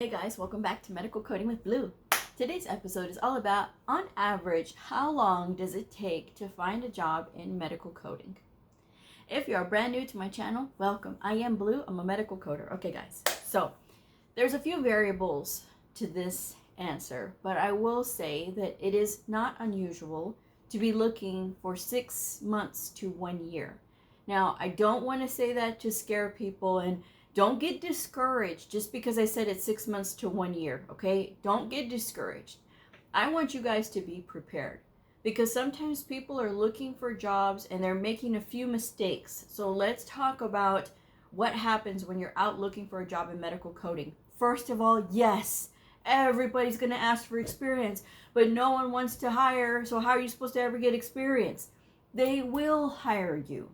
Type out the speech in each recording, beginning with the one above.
Hey guys, welcome back to Medical Coding with Blue. Today's episode is all about, on average, how long does it take to find a job in medical coding? If you are brand new to my channel, welcome. I am Blue, I'm a medical coder. Okay guys, so there's a few variables to this answer, but I will say that it is not unusual to be looking for 6 months to 1 year. Now, I don't want to say that to scare people, and don't get discouraged just because I said it's 6 months to 1 year, okay? Don't get discouraged. I want you guys to be prepared because sometimes people are looking for jobs and they're making a few mistakes. So let's talk about what happens when you're out looking for a job in medical coding. First of all, yes, everybody's going to ask for experience, but no one wants to hire. So how are you supposed to ever get experience? They will hire you.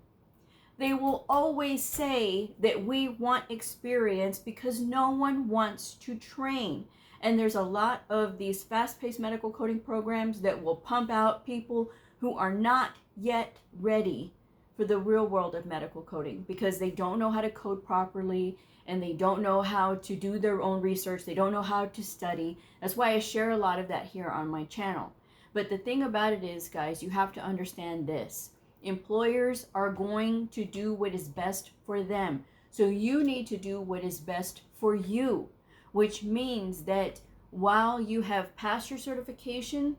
They will always say that we want experience because no one wants to train. And there's a lot of these fast-paced medical coding programs that will pump out people who are not yet ready for the real world of medical coding because they don't know how to code properly and they don't know how to do their own research. They don't know how to study. That's why I share a lot of that here on my channel. But the thing about it is, guys, you have to understand this. Employers are going to do what is best for them. So you need to do what is best for you, which means that while you have passed your certification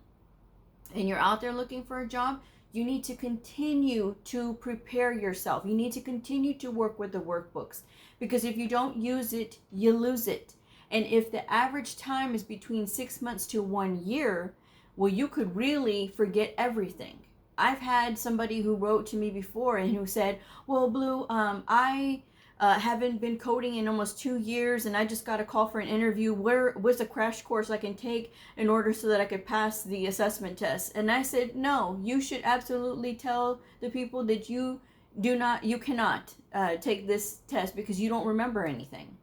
and you're out there looking for a job, you need to continue to prepare yourself. You need to continue to work with the workbooks because if you don't use it, you lose it. And if the average time is between 6 months to 1 year, well, you could really forget everything. I've had somebody who wrote to me before and who said, well, Blue, I haven't been coding in almost 2 years and I just got a call for an interview. What's a crash course I can take in order so that I could pass the assessment test? And I said, no, you should absolutely tell the people that you cannot take this test because you don't remember anything.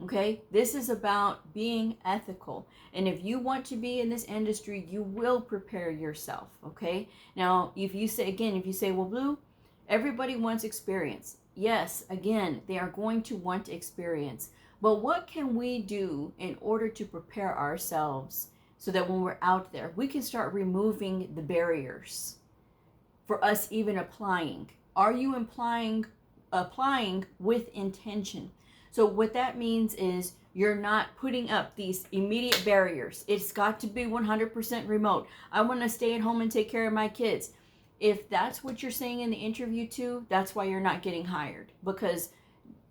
Okay, this is about being ethical. And if you want to be in this industry, you will prepare yourself. Okay, now if you say, well, Blue, everybody wants experience. Yes, again, they are going to want experience. But what can we do in order to prepare ourselves so that when we're out there, we can start removing the barriers for us even applying? Are you applying with intention? So what that means is you're not putting up these immediate barriers. It's got to be 100% remote. I want to stay at home and take care of my kids. If that's what you're saying in the interview too, that's why you're not getting hired, because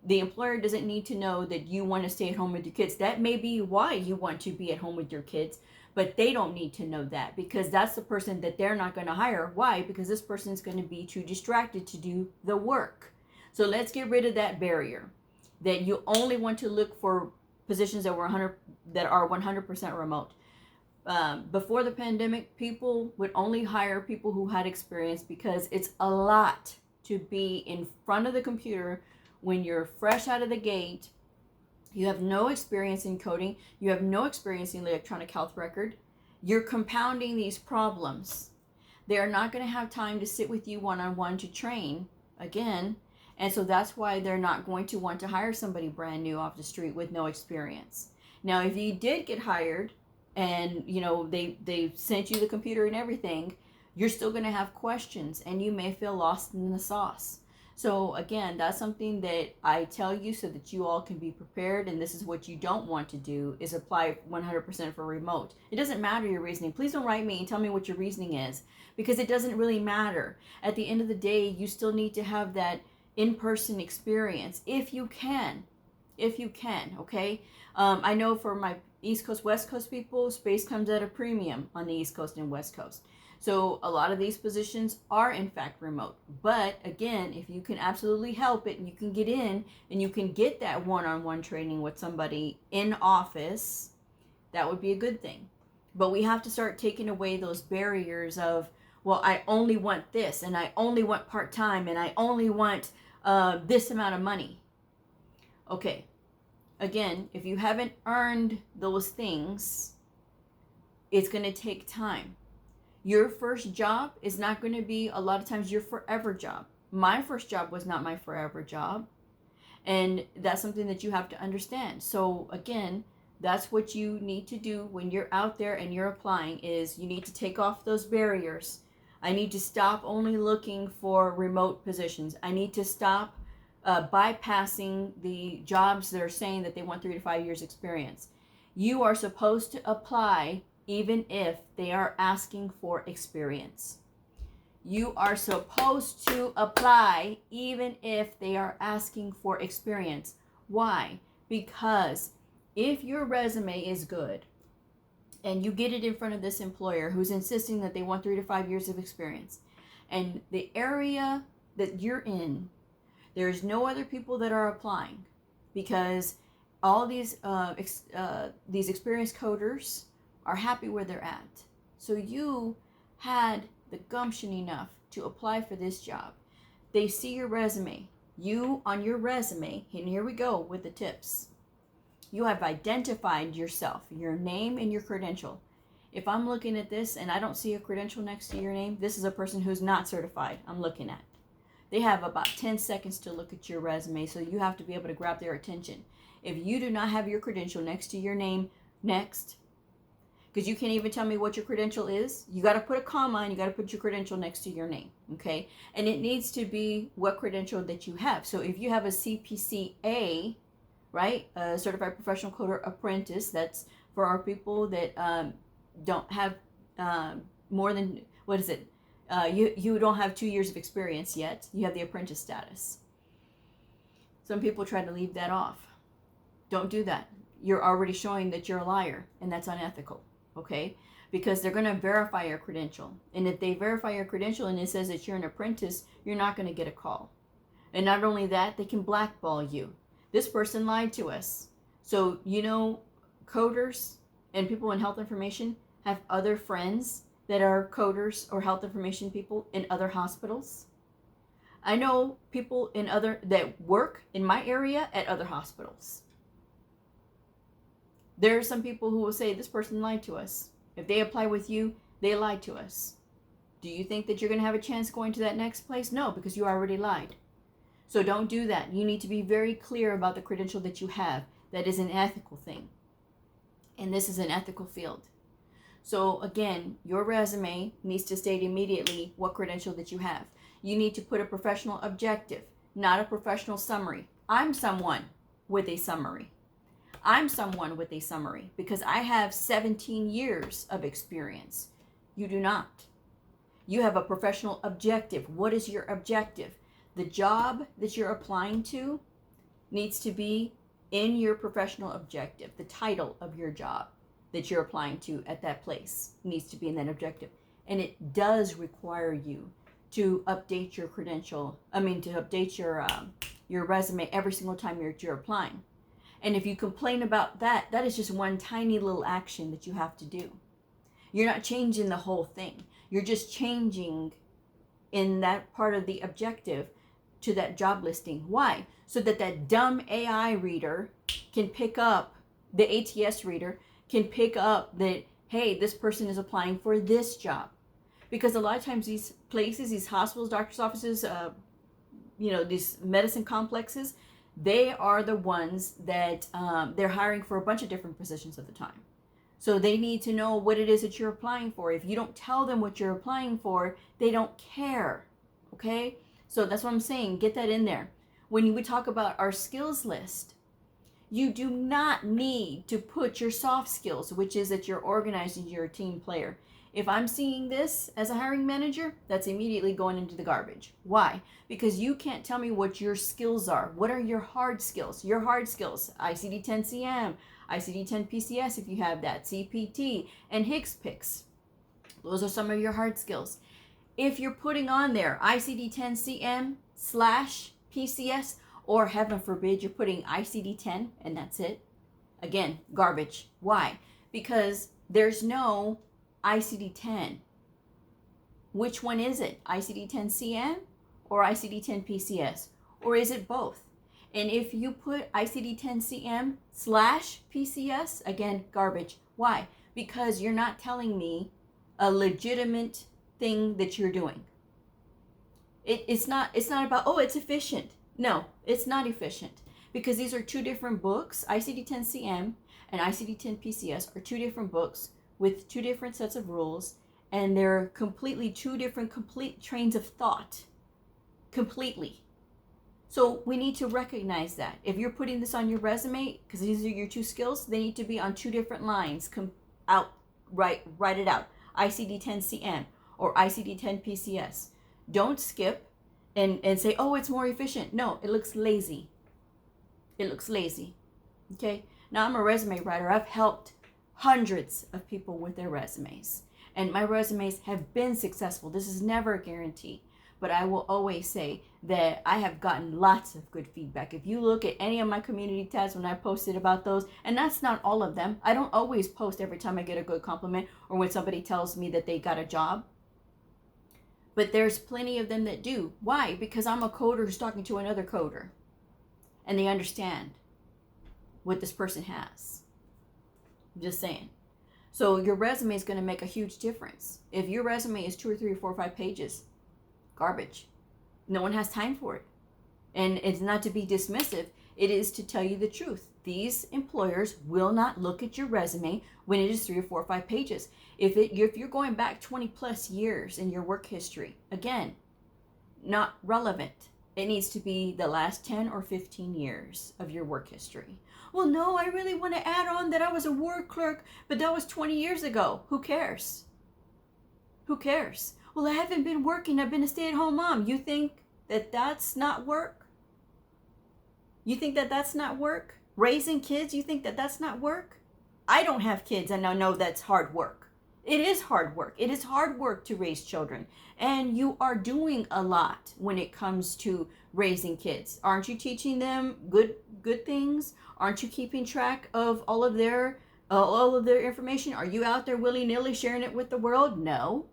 the employer doesn't need to know that you want to stay at home with your kids. That may be why you want to be at home with your kids, but they don't need to know that because that's the person that they're not going to hire. Why? Because this person's going to be too distracted to do the work. So let's get rid of that barrier that you only want to look for positions that are 100% remote. Before the pandemic, people would only hire people who had experience because it's a lot to be in front of the computer when you're fresh out of the gate. You have no experience in coding. You have no experience in the electronic health record. You're compounding these problems. They are not going to have time to sit with you one-on-one to train again. And so that's why they're not going to want to hire somebody brand new off the street with no experience. Now, if you did get hired and, they sent you the computer and everything, you're still going to have questions and you may feel lost in the sauce. So again, that's something that I tell you so that you all can be prepared. And this is what you don't want to do, is apply 100% for remote. It doesn't matter your reasoning. Please don't write me and tell me what your reasoning is, because it doesn't really matter. At the end of the day, you still need to have that in-person experience if you can, okay? I know for my East Coast, West Coast people, space comes at a premium on the East Coast and West Coast. So a lot of these positions are in fact remote. But again, if you can absolutely help it and you can get in and you can get that one-on-one training with somebody in office, that would be a good thing. But we have to start taking away those barriers of, well, I only want this and I only want part-time and I only want this amount of money. Okay, again, if you haven't earned those things, it's going to take time. Your first job is not going to be a lot of times your forever job. My first job was not my forever job. And that's something that you have to understand. So again, that's what you need to do when you're out there and you're applying, is you need to take off those barriers. I need to stop only looking for remote positions. I need to stop bypassing the jobs that are saying that they want 3 to 5 years experience. You are supposed to apply even if they are asking for experience. You are supposed to apply even if they are asking for experience. Why? Because if your resume is good and you get it in front of this employer who's insisting that they want 3 to 5 years of experience, and the area that you're in, there's no other people that are applying, because all these experienced coders are happy where they're at. So you had the gumption enough to apply for this job. They see your resume. You, on your resume, and here we go with the tips. You have identified yourself, your name and your credential. If I'm looking at this and I don't see a credential next to your name, this is a person who's not certified I'm looking at. They have about 10 seconds to look at your resume, so you have to be able to grab their attention. If you do not have your credential next to your name, next, because you can't even tell me what your credential is, you got to put a comma and you got to put your credential next to your name, okay? And it needs to be what credential that you have. So if you have a CPCA, right, a Certified Professional Coder Apprentice, that's for our people that don't have more than, what is it? You don't have 2 years of experience yet. You have the apprentice status. Some people try to leave that off. Don't do that. You're already showing that you're a liar, and that's unethical, okay? Because they're going to verify your credential. And if they verify your credential and it says that you're an apprentice, you're not going to get a call. And not only that, they can blackball you. This person lied to us. So, you know, coders and people in health information have other friends that are coders or health information people in other hospitals. I know people that work in my area at other hospitals. There are some people who will say, this person lied to us. If they apply with you, they lied to us. Do you think that you're going to have a chance going to that next place? No, because you already lied. So don't do that. You need to be very clear about the credential that you have. That is an ethical thing. And this is an ethical field. So again, your resume needs to state immediately what credential that you have. You need to put a professional objective, not a professional summary. I'm someone with a summary. I'm someone with a summary because I have 17 years of experience. You do not. You have a professional objective. What is your objective? The job that you're applying to needs to be in your professional objective. The title of your job that you're applying to at that place needs to be in that objective. And it does require you to update your credential. To update your resume every single time you're applying. And if you complain about that, that is just one tiny little action that you have to do. You're not changing the whole thing. You're just changing in that part of the objective to that job listing. Why? So that that dumb AI reader can pick up, the ATS reader can pick up that, hey, this person is applying for this job. Because a lot of times these places, these hospitals, doctor's offices, these medicine complexes, they are the ones that they're hiring for a bunch of different positions at the time. So they need to know what it is that you're applying for. If you don't tell them what you're applying for, they don't care, okay? So that's what I'm saying. Get that in there. When we talk about our skills list, you do not need to put your soft skills, which is that you're organized and you're a team player. If I'm seeing this as a hiring manager, that's immediately going into the garbage. Why? Because you can't tell me what your skills are. What are your hard skills? Your hard skills, ICD-10-CM, ICD-10-PCS if you have that, CPT, and HCPCS. Those are some of your hard skills. If you're putting on there ICD-10-CM/PCS, or heaven forbid, you're putting ICD-10 and that's it, again, garbage. Why? Because there's no ICD-10. Which one is it? ICD-10-CM or ICD-10-PCS? Or is it both? And if you put ICD-10-CM/PCS, again, garbage. Why? Because you're not telling me a legitimate thing that you're doing. It's not about, oh, it's efficient. No, it's not efficient. because these are two different books. ICD-10-CM and ICD-10-PCS are two different books with two different sets of rules, and they're completely two different complete trains of thought. Completely. So we need to recognize that. If you're putting this on your resume, because these are your two skills, they need to be on two different lines. Write it out. ICD-10-CM or ICD-10-PCS. Don't skip and say, oh, it's more efficient. No, it looks lazy. It looks lazy. Okay? Now, I'm a resume writer. I've helped hundreds of people with their resumes. And my resumes have been successful. This is never a guarantee. But I will always say that I have gotten lots of good feedback. If you look at any of my community tabs when I posted about those, and that's not all of them. I don't always post every time I get a good compliment or when somebody tells me that they got a job. But there's plenty of them that do. Why? Because I'm a coder who's talking to another coder. And they understand what this person has. I'm just saying. So your resume is going to make a huge difference. If your resume is 2 or 3 or 4 or 5 pages, garbage. No one has time for it. And it's not to be dismissive. It is to tell you the truth. These employers will not look at your resume when it is 3 or 4 or 5 pages. If you're going back 20 plus years in your work history, again, not relevant. It needs to be the last 10 or 15 years of your work history. Well, no, I really want to add on that I was a ward clerk, but that was 20 years ago. Who cares? Who cares? Well, I haven't been working. I've been a stay-at-home mom. You think that that's not work? You think that that's not work? Raising kids, you think that that's not work? I don't have kids, and I know that's hard work. It is hard work. It is hard work to raise children. And you are doing a lot when it comes to raising kids. Aren't you teaching them good things? Aren't you keeping track of all of their information? Are you out there willy-nilly sharing it with the world? No.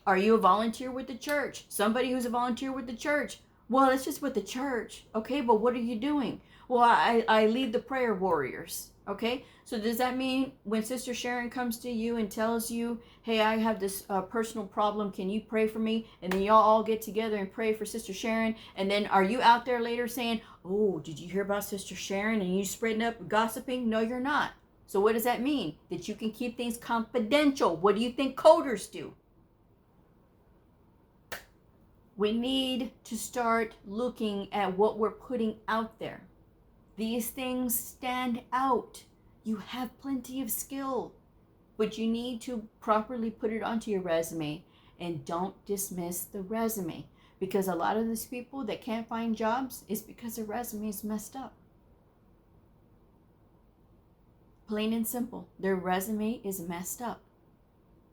Are you a volunteer with the church? Somebody who's a volunteer with the church. Well, it's just with the church. Okay, but what are you doing? Well, I lead the prayer warriors. Okay, so does that mean when Sister Sharon comes to you and tells you, hey, I have this personal problem, can you pray for me? And then y'all all get together and pray for Sister Sharon. And then are you out there later saying, oh, did you hear about Sister Sharon? And you spreading up gossiping? No, you're not. So what does that mean? That you can keep things confidential. What do you think coders do? We need to start looking at what we're putting out there. These things stand out. You have plenty of skill, but you need to properly put it onto your resume, and don't dismiss the resume, because a lot of these people that can't find jobs is because their resume is messed up. Plain and simple, their resume is messed up.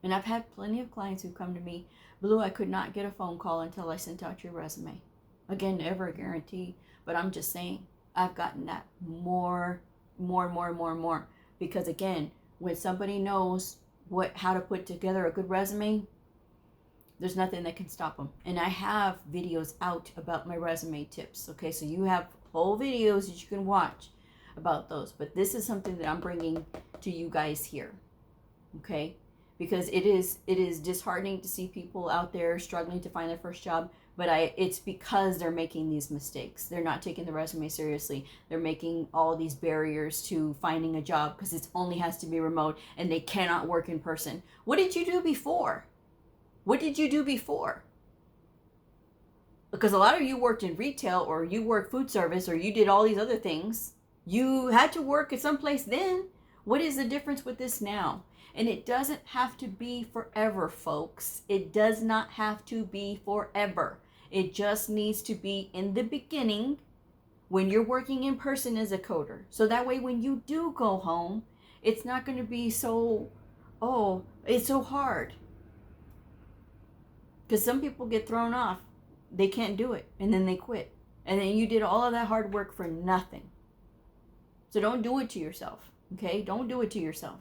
And I've had plenty of clients who come to me, Blue, I could not get a phone call until I sent out your resume. Again, never a guarantee, but I'm just saying, I've gotten that more. Because again, when somebody knows how to put together a good resume, there's nothing that can stop them. And I have videos out about my resume tips. Okay, so you have whole videos that you can watch about those. But this is something that I'm bringing to you guys here. Okay, because it is disheartening to see people out there struggling to find their first job. But it's because they're making these mistakes. They're not taking the resume seriously. They're making all these barriers to finding a job because it only has to be remote and they cannot work in person. What did you do before? What did you do before? Because a lot of you worked in retail, or you worked food service, or you did all these other things. You had to work at some place then. What is the difference with this now? And it doesn't have to be forever, folks. It does not have to be forever. It just needs to be in the beginning when you're working in person as a coder. So that way when you do go home, it's not going to be so, oh, it's so hard. Because some people get thrown off. They can't do it. And then they quit. And then you did all of that hard work for nothing. So don't do it to yourself. Okay? Don't do it to yourself.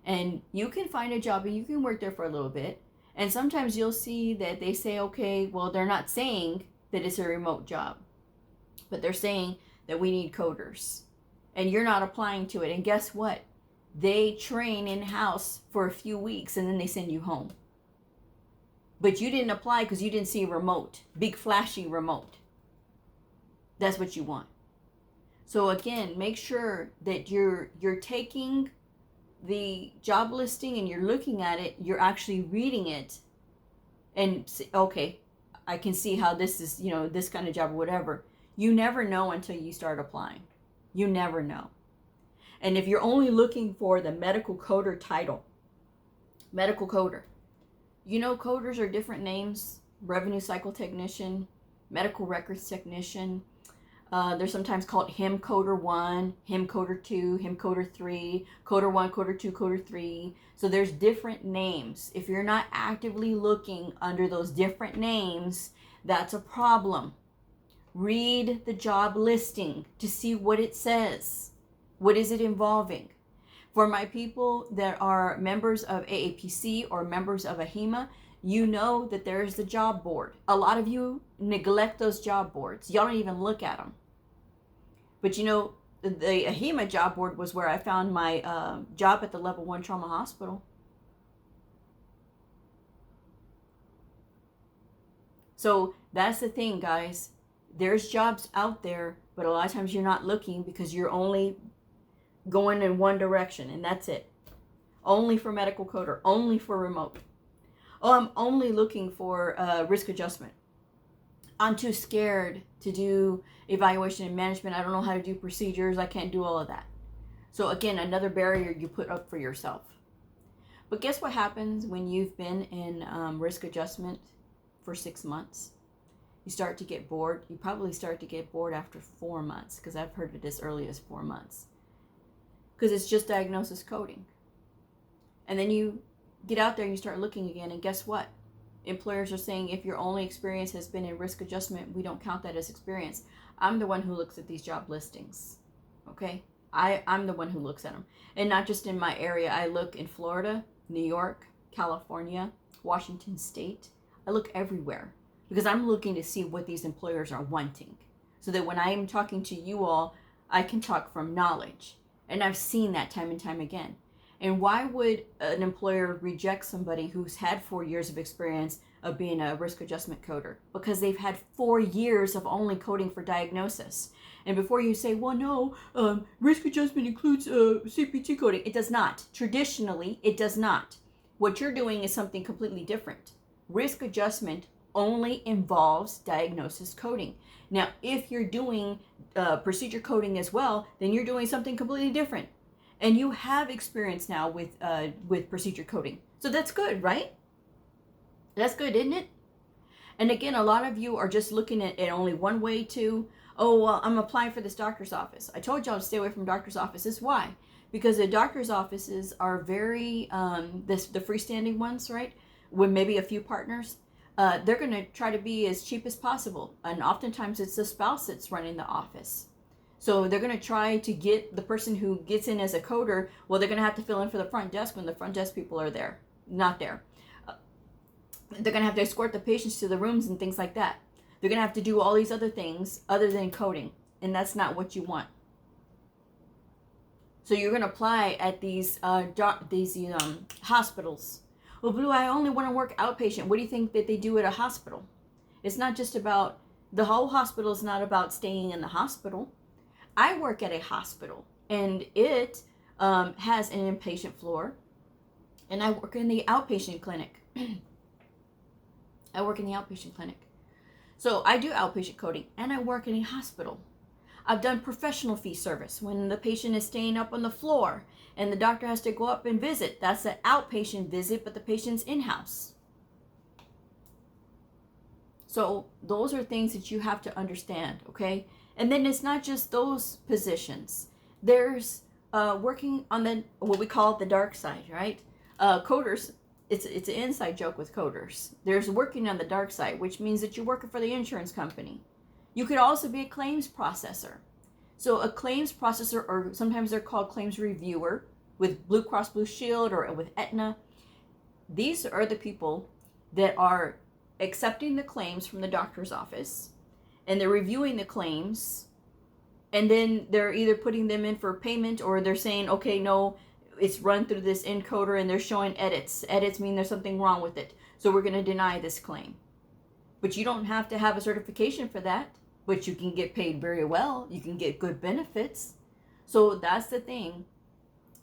And you can find a job and you can work there for a little bit. And sometimes you'll see that they say, okay, well, they're not saying that it's a remote job, but they're saying that we need coders. And you're not applying to it. And guess what? They train in-house for a few weeks and then they send you home. But you didn't apply because you didn't see remote, big flashy remote. That's what you want. So again, make sure that you're taking the job listing and you're looking at it, you're actually reading it and say, okay, I can see how this is, this kind of job or whatever. You never know until you start applying. You never know. And if you're only looking for the medical coder title, medical coder, coders are different names: revenue cycle technician, medical records technician. They're sometimes called HIM Coder 1, HIM Coder 2, HIM Coder 3, Coder 1, Coder 2, Coder 3. So there's different names. If you're not actively looking under those different names, that's a problem. Read the job listing to see what it says. What is it involving? For my people that are members of AAPC or members of AHIMA, you know that there is the job board. A lot of you neglect those job boards. Y'all don't even look at them. But the AHIMA job board was where I found my job at the level 1 trauma hospital. So that's the thing, guys. There's jobs out there, but a lot of times you're not looking because you're only going in one direction, and that's it. Only for medical coder, only for remote. Oh, I'm only looking for risk adjustment. I'm too scared to do evaluation and management. I don't know how to do procedures. I can't do all of that. So again, another barrier you put up for yourself. But guess what happens when you've been in risk adjustment for 6 months? You start to get bored. You probably start to get bored after 4 months, because I've heard it as early as 4 months. Because it's just diagnosis coding. And then you get out there and you start looking again, and guess what? Employers are saying if your only experience has been in risk adjustment, we don't count that as experience. I'm the one who looks at these job listings, okay? I'm the one who looks at them. And not just in my area. I look in Florida, New York, California, Washington State. I look everywhere because I'm looking to see what these employers are wanting, so that when I am talking to you all, I can talk from knowledge. And I've seen that time and time again. And why would an employer reject somebody who's had 4 years of experience of being a risk adjustment coder? Because they've had 4 years of only coding for diagnosis. And before you say, well, no, risk adjustment includes CPT coding. It does not. Traditionally, it does not. What you're doing is something completely different. Risk adjustment only involves diagnosis coding. Now, if you're doing procedure coding as well, then you're doing something completely different. And you have experience now with procedure coding. So that's good, right? That's good, isn't it? And again, a lot of you are just looking at it only one way to, oh, well, I'm applying for this doctor's office. I told y'all to stay away from doctor's offices. Why? Because the doctor's offices are very, the freestanding ones, right? With maybe a few partners. They're going to try to be as cheap as possible. And oftentimes it's the spouse that's running the office. So they're going to try to get the person who gets in as a coder, well, they're going to have to fill in for the front desk when the front desk people are there, not there. They're going to have to escort the patients to the rooms and things like that. They're going to have to do all these other things other than coding, and that's not what you want. So you're going to apply at these hospitals. Well, Blue, I only want to work outpatient. What do you think that they do at a hospital? It's not just about, the whole hospital is not about staying in the hospital. I work at a hospital, and it has an inpatient floor, and I work in the outpatient clinic. So I do outpatient coding, and I work in a hospital. I've done professional fee service when the patient is staying up on the floor, and the doctor has to go up and visit. That's an outpatient visit, but the patient's in-house. So those are things that you have to understand, okay? And then it's not just those positions. There's working on what we call the dark side, right? Coders, it's an inside joke with coders. There's working on the dark side, which means that you're working for the insurance company. You could also be a claims processor. So a claims processor, or sometimes they're called claims reviewer with Blue Cross Blue Shield or with Aetna. These are the people that are accepting the claims from the doctor's office, and they're reviewing the claims, and then they're either putting them in for payment, or they're saying, okay, no, it's run through this encoder, and they're showing edits. Edits mean there's something wrong with it, so we're going to deny this claim. But you don't have to have a certification for that. but you can get paid very well. You can get good benefits. So that's the thing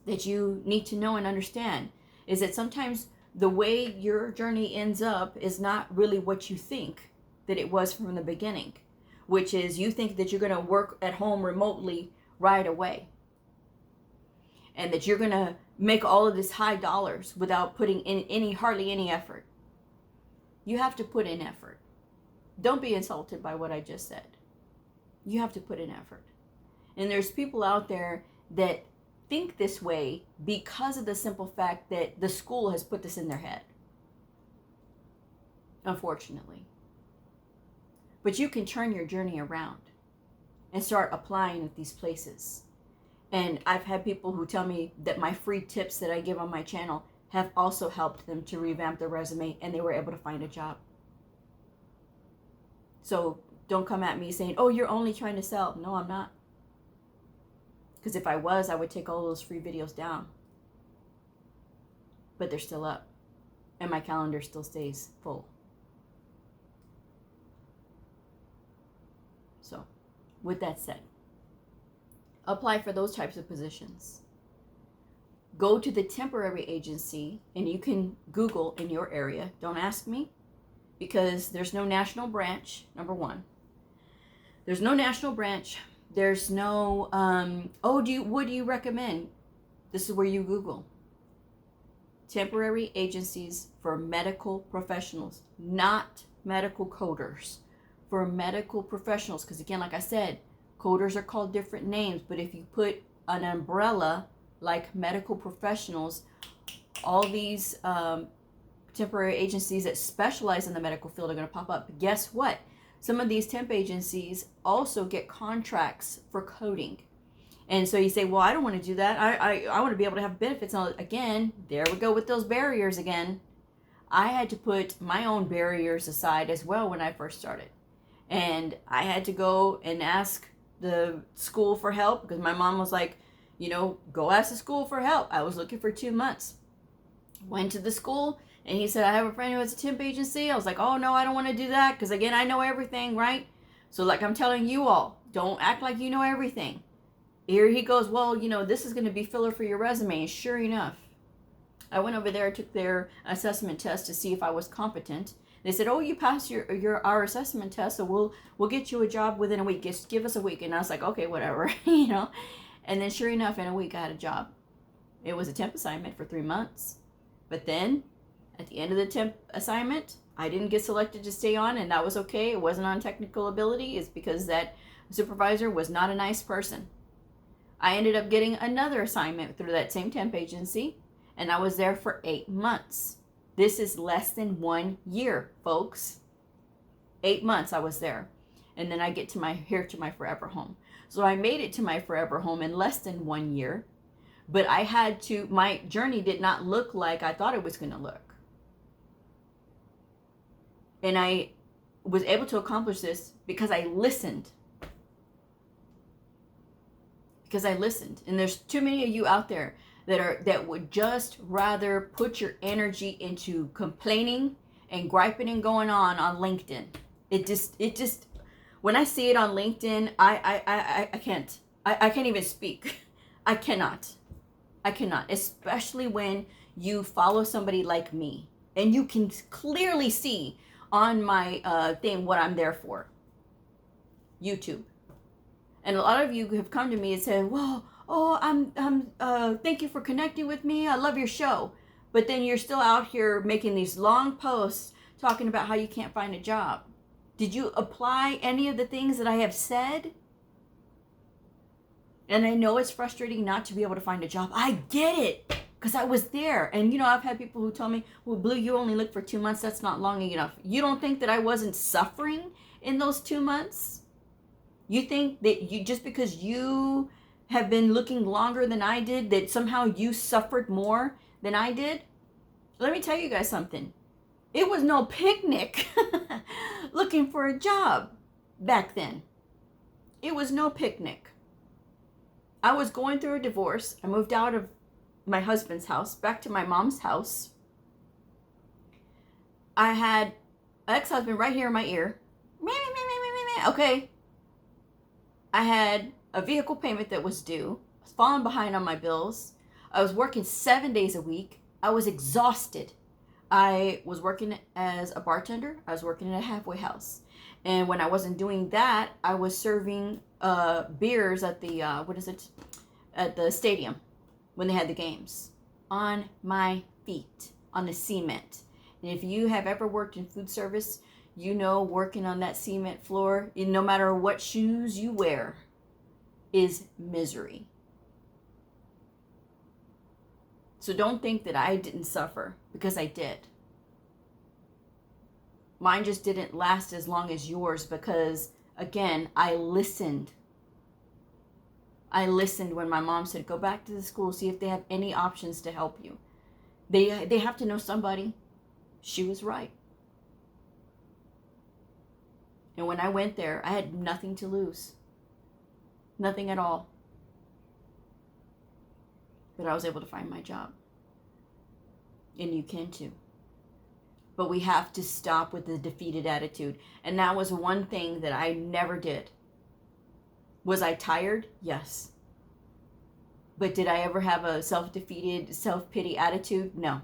that you need to know and understand, is that sometimes the way your journey ends up is not really what you think that it was from the beginning, which is you think that you're going to work at home remotely right away, and that you're going to make all of this high dollars without putting in hardly any effort. You have to put in effort. Don't be insulted by what I just said. You have to put in effort. And there's people out there that think this way because of the simple fact that the school has put this in their head. Unfortunately. But you can turn your journey around and start applying at these places. And I've had people who tell me that my free tips that I give on my channel have also helped them to revamp their resume, and they were able to find a job. So don't come at me saying, oh, you're only trying to sell. No, I'm not. Because if I was, I would take all those free videos down. But they're still up. And my calendar still stays full. So, with that said, apply for those types of positions. Go to the temporary agency, and you can Google in your area. Don't ask me, because there's no national branch, number one. There's no national branch. There's no, what do you recommend? This is where you Google. Temporary agencies for medical professionals, not medical coders. For medical professionals, because again, like I said, coders are called different names, but if you put an umbrella like medical professionals, all these temporary agencies that specialize in the medical field are going to pop up. But guess what? Some of these temp agencies also get contracts for coding. And so you say, well, I don't want to do that. I want to be able to have benefits. Again, there we go with those barriers again. I had to put my own barriers aside as well when I first started. And I had to go and ask the school for help, because my mom was like, go ask the school for help. I was looking for 2 months. Went to the school, and he said, I have a friend who has a temp agency. I was like, oh, no, I don't want to do that, because, again, I know everything, right? So, like I'm telling you all, don't act like you know everything. Here he goes, well, this is going to be filler for your resume. And sure enough, I went over there, took their assessment test to see if I was competent. They said, oh, you passed our assessment test, so we'll get you a job within a week. Just give us a week. And I was like, okay, whatever, And then sure enough, in a week, I had a job. It was a temp assignment for 3 months. But then, at the end of the temp assignment, I didn't get selected to stay on, and that was okay. It wasn't on technical ability. It's because that supervisor was not a nice person. I ended up getting another assignment through that same temp agency, and I was there for 8 months. This is less than 1 year, folks. 8 months I was there. And then I get to my forever home. So I made it to my forever home in less than 1 year. But my journey did not look like I thought it was going to look. And I was able to accomplish this because I listened. And there's too many of you out there that would just rather put your energy into complaining and griping and going on LinkedIn. It just when I see it on LinkedIn, I can't even speak. I cannot, especially when you follow somebody like me and you can clearly see on my thing what I'm there for. YouTube. And a lot of you have come to me and said, well, thank you for connecting with me. I love your show. But then you're still out here making these long posts talking about how you can't find a job. Did you apply any of the things that I have said? And I know it's frustrating not to be able to find a job. I get it, because I was there. And, I've had people who tell me, well, Blue, you only looked for 2 months. That's not long enough. You don't think that I wasn't suffering in those 2 months? You think that just because you have been looking longer than I did, that somehow you suffered more than I did? Let me tell you guys something. It was no picnic looking for a job back then. It was no picnic. I was going through a divorce. I moved out of my husband's house back to my mom's house. I had an ex-husband right here in my ear. Okay. I had a vehicle payment that was due. I was falling behind on my bills. I was working 7 days a week. I was exhausted. I was working as a bartender. I was working in a halfway house. And when I wasn't doing that, I was serving beers at the, at the stadium when they had the games. On my feet, on the cement. And if you have ever worked in food service, you know working on that cement floor, no matter what shoes you wear, is misery. So don't think that I didn't suffer, because I did. Mine just didn't last as long as yours because, again, I listened. I listened when my mom said, go back to the school, see if they have any options to help you. They have to know somebody. She was right. And when I went there, I had nothing to lose. Nothing at all. But I was able to find my job. And you can too. But we have to stop with the defeated attitude. And that was one thing that I never did. Was I tired? Yes. But did I ever have a self-defeated, self-pity attitude? No.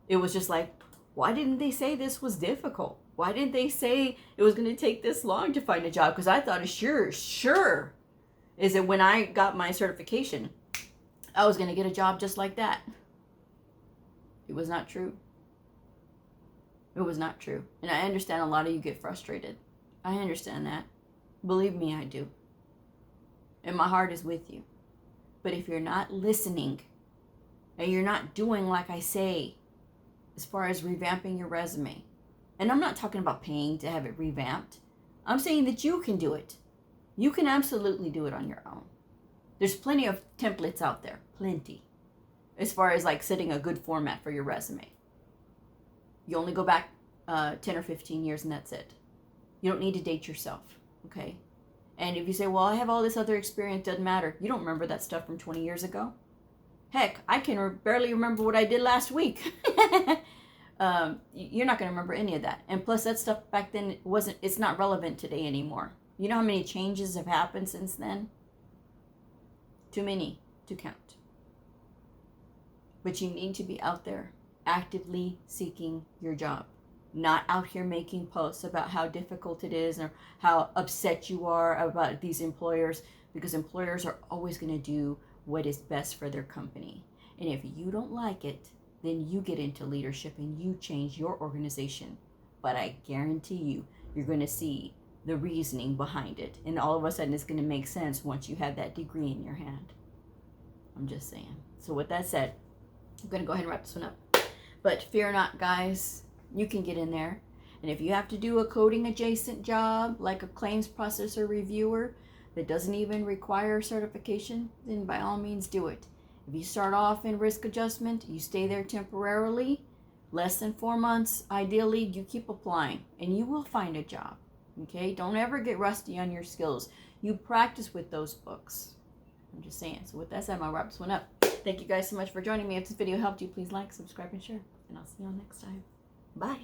It was just like, why didn't they say this was difficult? Why didn't they say it was going to take this long to find a job? Because I thought, sure, is that when I got my certification, I was going to get a job just like that. It was not true. It was not true. And I understand a lot of you get frustrated. I understand that. Believe me, I do. And my heart is with you. But if you're not listening and you're not doing like I say, as far as revamping your resume, and I'm not talking about paying to have it revamped. I'm saying that you can do it. You can absolutely do it on your own. There's plenty of templates out there. Plenty. As far as like setting a good format for your resume. You only go back 10 or 15 years and that's it. You don't need to date yourself. Okay? And if you say, well, I have all this other experience, doesn't matter. You don't remember that stuff from 20 years ago. Heck, I can barely remember what I did last week. You're not going to remember any of that. And plus that stuff back then it's not relevant today anymore. You know how many changes have happened since then? Too many to count. But you need to be out there actively seeking your job. Not out here making posts about how difficult it is or how upset you are about these employers, because employers are always going to do what is best for their company. And if you don't like it, then you get into leadership and you change your organization. But I guarantee you, you're going to see the reasoning behind it. And all of a sudden, it's going to make sense once you have that degree in your hand. I'm just saying. So with that said, I'm going to go ahead and wrap this one up. But fear not, guys. You can get in there. And if you have to do a coding adjacent job, like a claims processor reviewer, that doesn't even require certification, then by all means do it. If you start off in risk adjustment, you stay there temporarily, less than 4 months, ideally, you keep applying and you will find a job. Okay? Don't ever get rusty on your skills. You practice with those books. I'm just saying. So with that said, I'm going to wrap this one up. Thank you guys so much for joining me. If this video helped you, please like, subscribe, and share. And I'll see you all next time. Bye.